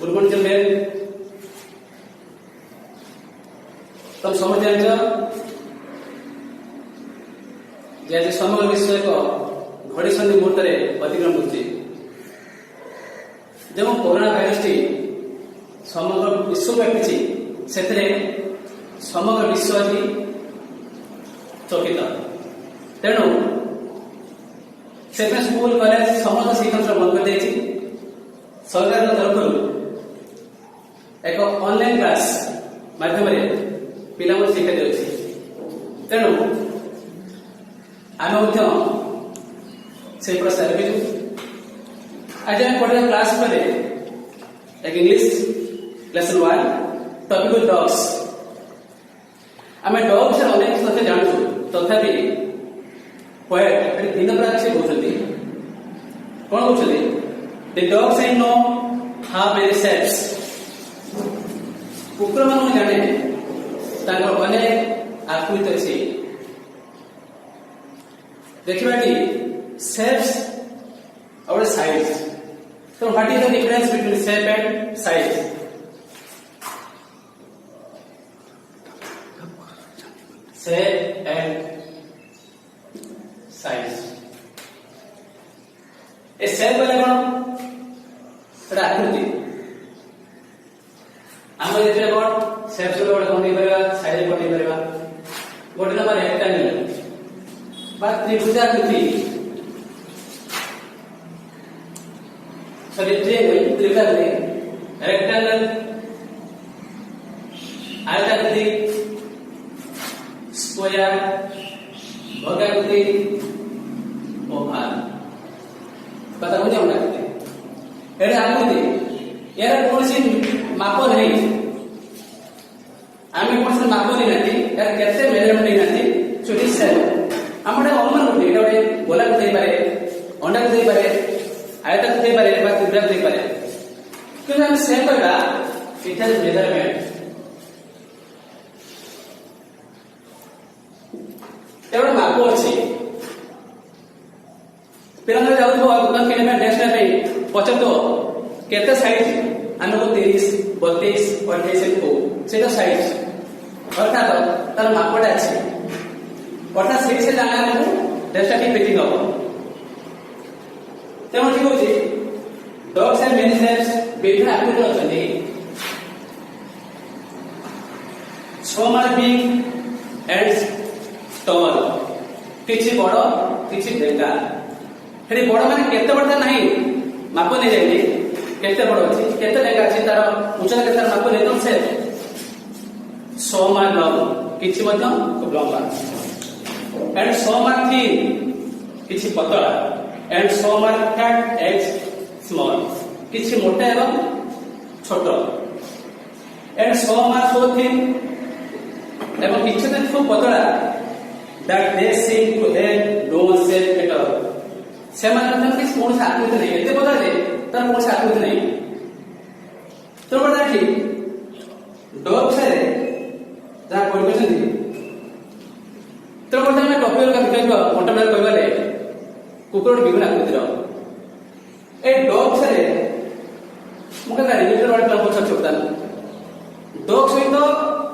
Good morning children. तुम समझ जान जे समग्र विश्व एक घड़ी संधि मुहूर्त अतिक्रम कर जो कोरोना भाइरस टी समग्र विश्व व्यापी से समग्र विश्व आज चकित। तेणु से स्कूल कॉलेज समस्त शिक्षण बंद कर सरकार तरफ एक ऑनलाइन क्लास माध्यम पिला शिक्षा दिखाई। तेणु आम से प्रस्ताव आज आम पढ़ा क्लास पर एक इंग्लिश लेसन 1 टॉपिक डॉग्स। आम डॉग से अनेक तथ्य जानू तथापि पोएट दिन प्राक से कहते कौन कहते the dogs I know how many ceps. कुकुर मान जाने अनेक आकृति अच्छी देखा सेप्स और size. So what is the difference between shape and size? Shape and size. A shape वाले कौन? एटा आकृति। आम देखिए कौन? shape वाले कौन नहीं करेगा? size कौन नहीं करेगा? गोटे नंबर rectangle। बात त्रिभुज आकृति। रेक्टेंगल आयताकृति स्क्वायर भगाकृति ओवल पता मुझे एटा आकृति यार कौन सी माप नहीं आम कौन सी माप नहीं नाती यार केते मेजरमेंट नहीं नाती छोटी सेल हमडे अनुमान होती एटा गोटे गोलाकार थई पारे अंडा थई पारे आयता थई पारे बा त्रिभुज थई पारे किंतु हम से करबा इट हैज मेजरमेंट। एवढा माप अछि पिरंग जाउथबो दुकान के में नेक्स्ट टाइम पचतो केते साइज हमको 30 32 28 को सेटा साइज अर्थात तार मापटा अछि अर्थात से से जाना को नेक्स्ट टाइम फिटिंग हो तेणु ठीक होची डॉग्स एंड मेनी सेप्स विभिन्न आकृति अछंती स्मॉल बिग एंड टॉल किछि बड़ किछि डेंगा। हेडी बड़ माने केते बड़ता नाही माप नै जायनी केते बड़ अछि केते डेंगा अछि तार उच्चता केते तार माप नै दम से स्मॉल लॉन्ग किछि मध्य लंबा एंड स्मॉल थिन किछि पतला and small fat as small किछि मोटा एवं छोट एंड स्मॉल सो थिन एवं किछि तो खूब पतला that they seem to have no shape at all. से माने किछि कोन आकृति नहीं एते पतला जे तार कोन आकृति नहीं तो बता ठीक डॉग से जा कोन कहछन तो बता मैं टॉपिक का दिखाइबो मोटा कहबाले कुकुर विभिन्न आकृतिर ए डॉग से मुझे रिलेटेड वाला प्लान पछा छोटा डॉग सहित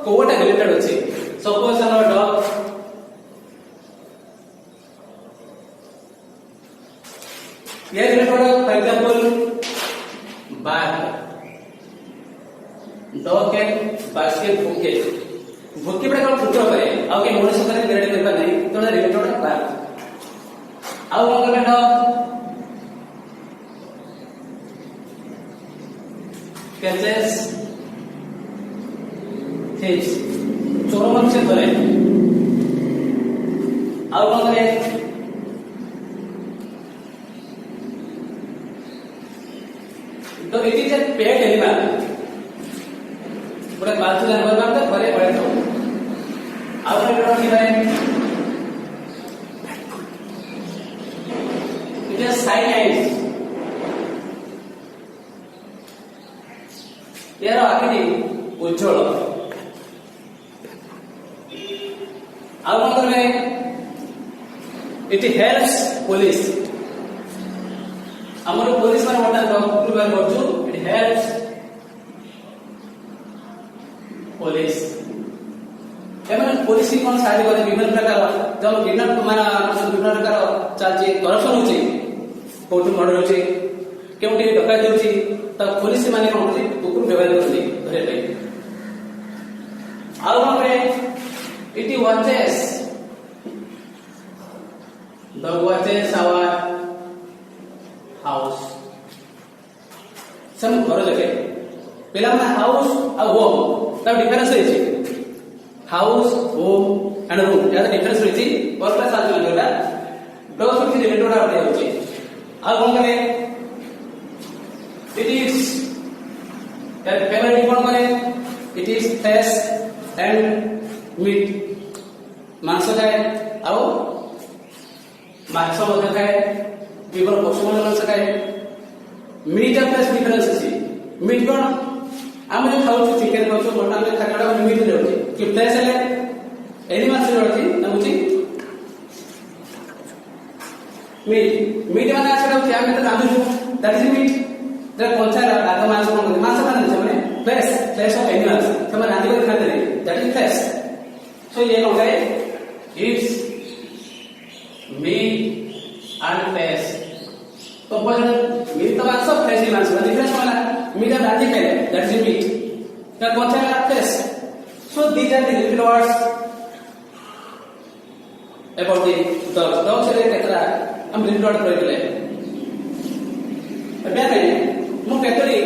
कोटा रिलेटेड अछि सपोज अन डॉग ये रिलेटेड फॉर एग्जांपल बाघ डॉग कैन बास्केट भूखे भूखे बड़ा कौन फुटो करे आ के मनुष्य करे रिलेटेड करबा नहीं तो रिलेटेड बाघ आउ कौन करबा डॉग कैचेस थीव्स चोर मन से धरे आउ कौन करे तो it is a pet animal पूरा पालतू जानवर मानते घरे पड़े तो आउ कौन की है इट इज साइलेंस यार आकृति उज्जवल आउ कौन करबे इट हेल्प्स पुलिस हमर पुलिस माने मोटा प्रिपेयर करछु इट हेल्प्स पुलिस एमन पुलिस की कोन सारी करे विभिन्न प्रकार जब किडनैप माना विभिन्न प्रकार चलची करप्शन होची कोठी मर्डर होची केउटी डकैती होची त पुलिस माने कोन होची कुकुर व्यवहार करती धरे पे आउ रे it watches the watches our house सम घर जके पेला माने हाउस आ होम ता डिफरेंस होची हाउस होम एंड रूम या डिफरेंस होची और प्लस आज लगेला डॉग होची रिलेटेड आते होची आ कोन करे इट इज दैट फेवरेट कोन करे it is flesh and meat मांस खाए आउ मांस मध्य खाए विभिन्न पशु मांस खाए मीट और फ्लेश डिफरेंस अछि मीट कोन आम जो खाऊ चिकन खाऊ मटन खाटा मीट रहउची कि फ्लेश हेले एनिमल्स रहउची नमुची मीट मीट माने आछडा होची आमे त रांधु दैट इज मीट द कंचारा आधा मांस कोन मांस माने छमने फ्लेश फ्लेश ऑफ एनिमल्स छमने रांधि को खाते रे दैट इज फ्लेश सो ये कोन है इट्स मीट एंड फ्लेश तो बोल मीट तो मांस फ्लेश मांस डिफरेंस वाला मीट और रांधि खाए दैट इज मीट द कंचारा flesh so these are the little words about the dog से केतरा हम लिटिल वर्ड करले अबे नहीं मु केतरी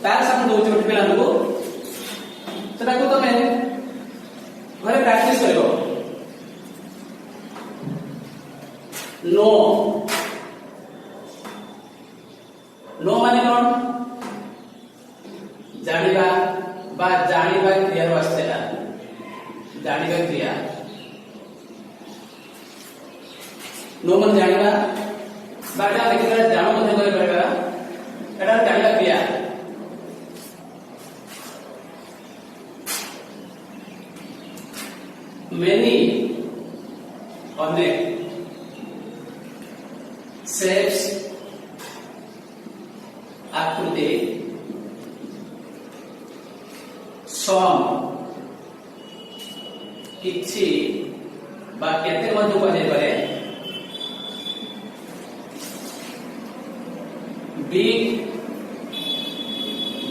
तार सामने दो छोटे पिला को सेटा को तमे घरे प्रैक्टिस करियो नो नो माने कोन जानिबा बा जानिबा क्रिया वास्तेला जानिबा क्रिया नो मन जानिबा बाटा लेकिन जानो मते करे बेटा एटा जानिबा क्रिया many अनेक shapes आकृति some किछि बा केते मध्य कहै पारे big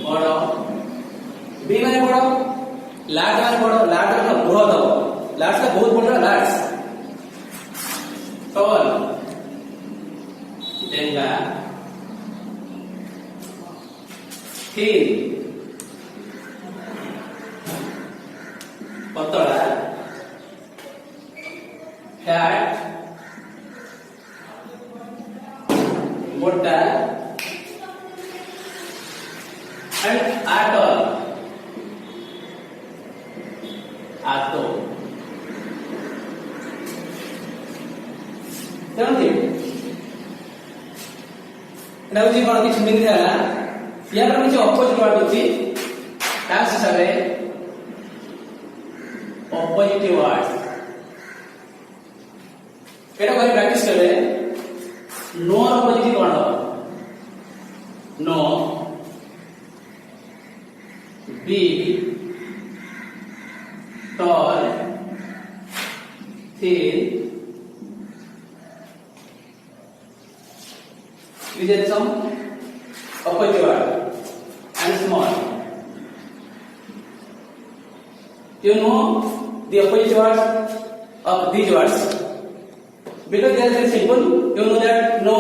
बड़ big माने बड़ लार्ज माने बड़ लार्ज का बृहत हो लार्ज का बहुत बड़ा लार्ज टॉल डेंगा थिन पतला फैट मोटा and atoll ato जानते एटा होची कोन कि मिनिंग हैला या पर होची अपोजिट वर्ड होची टास्क हिसाबे अपोजिट वर्ड एटा कोई प्रैक्टिस करे नो अपोजिट कोन हो no big tall thin these are some opposite word and small you know the opposite words of these words because they are very simple you know that no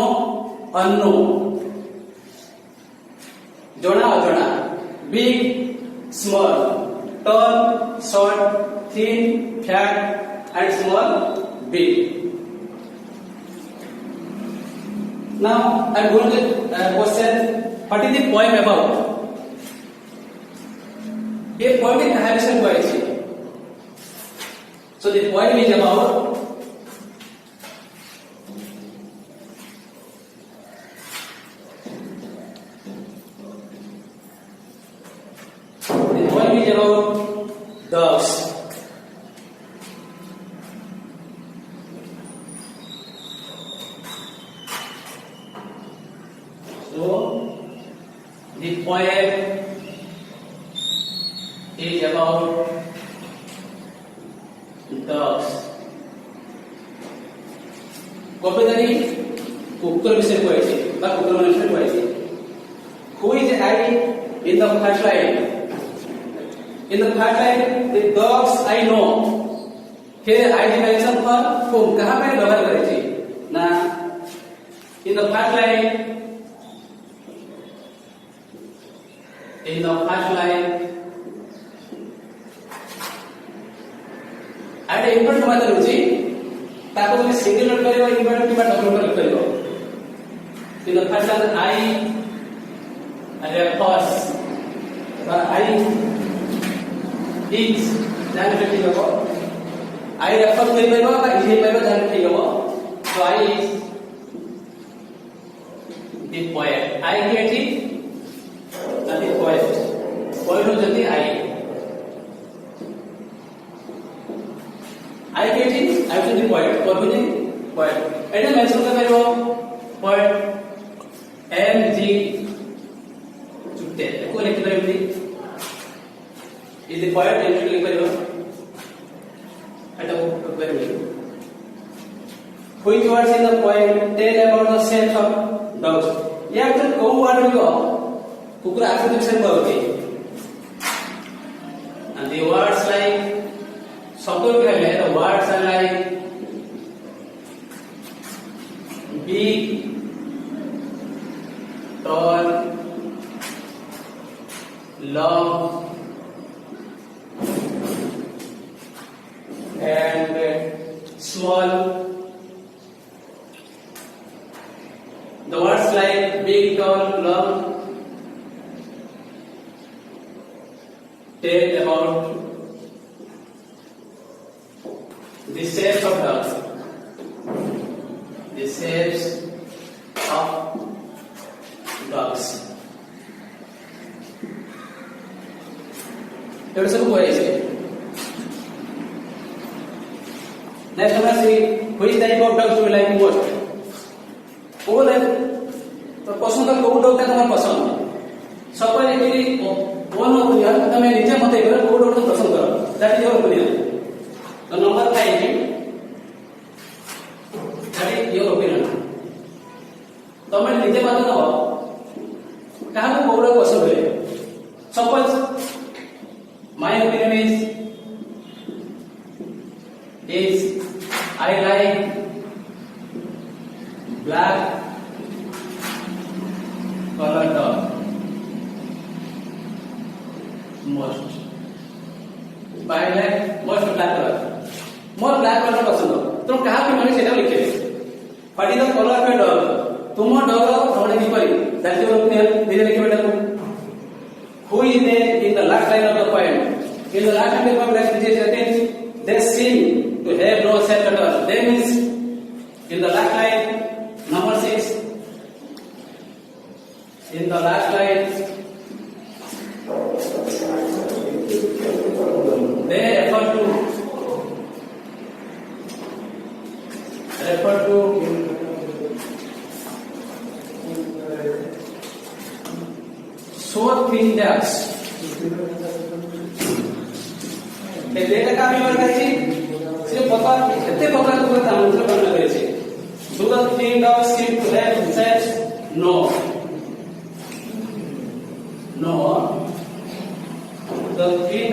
unknown jona ajona big small tall short thin fat and small big now I am going to question what is the poem about a poem is narration poetry so the poem is about dogs so the poem is about dogs. কবিতাটি কুকুর বিষয়ে কয়েছে বা কুকুর মানুষের কয়েছে। Who is I in the first line? In the first line, the dogs I know. Here I mention for whom? कहाँ पे व्यवहार करेছে ना? In the first line, and important मात्र होची ताको तुम्ही सिंगल नोट करियो important किंवा डबल नोट करियो. In the first line I refers or I is जान ठीक हो. I refer करियो बा इजे करियो जान ठीक हो. So I is the poet. I के the poet. Poet होती I. I get it. I will the poet. Poet होती poet. ऐसे mention कर रहे हो poet M G चुट्टे. को लिख रहे हो is the poet and लिख रहे हो. ऐसा वो कर रहे हो. Which words in the poem tell about the shapes of dogs? ये actually कौन word हो? कुकुर आकृति से बोलते हैं. And the words like शब्दों के लिए the words are like big, tall, long, and small. The words like big, tall, long tell about the shapes of dogs. The shapes of dogs. एवढं सब बोलायचे. Next one is which type of dogs you like most? कौन है? तो पसंद का कौन dog का तुम्हारा पसंद? सब पहले मेरी वन ओपिनियन तुम्हें नीचे मत एक बार कौन डॉग को पसंद करो. That is your opinion. The number 5. That is your opinion. तो मैं नीचे बात ना हो. कहाँ को कौन डॉग पसंद है? Suppose my opinion is I like black color dog most. I like most black color. More black color पसंद हो. तुम कहाँ पे मैंने सेटा लिखे? What is the color of your dog? तुम dog हो हमने नहीं पढ़ी. That's your opinion. धीरे लिखे बेटा. Who is there in the last line of the poem? In the last line of the poem, let's say they seem to have no shape at all. That means in the last line, number 6. In the last line, they refer to so thin ducks. देखा का भी वर्ग है सिर्फ पता कितने पता तो करता हूं मतलब करना करेছে. So the thin ducks seem to have shapes. No. The thin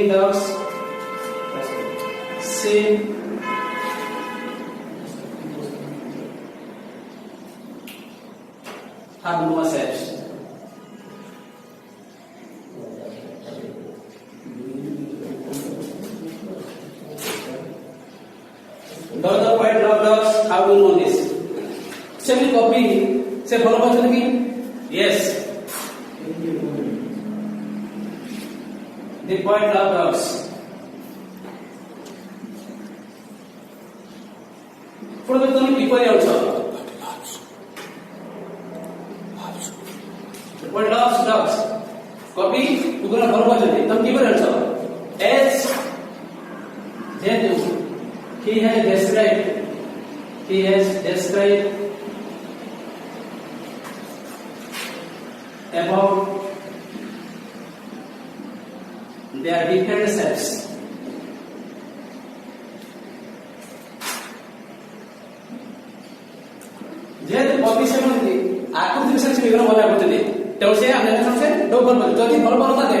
ducks seem have no shapes. Does the poet love dogs? How do you know this? Semi copy से follow बचने की? Yes. The poet love dogs. For the तुम्हें किपरी also. The poet loves dogs. Copy Ugna follow बचने. तुम किपरी also. As he has described about their different shapes. যেহেতু প্রতি সেগুলি আকৃতি বিশেষ বিভিন্ন ভাবে করতে তেমন সে আমি সে ডবল বল যদি বল বল থাকে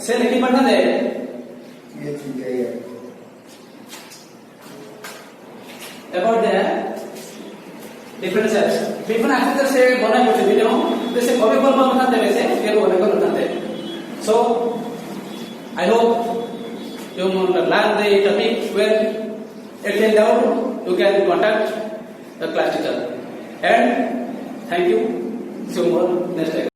সে লিখি পাঠা দে about the different shapes বিভিন্ন আকৃতি সে বনাই করতে দিলেও সে কবে বল বল থাকে সে কেন বলে করে থাকে so I hope you learn the topic well. If in doubt, you can contact the class teacher. And thank you. See you more next time.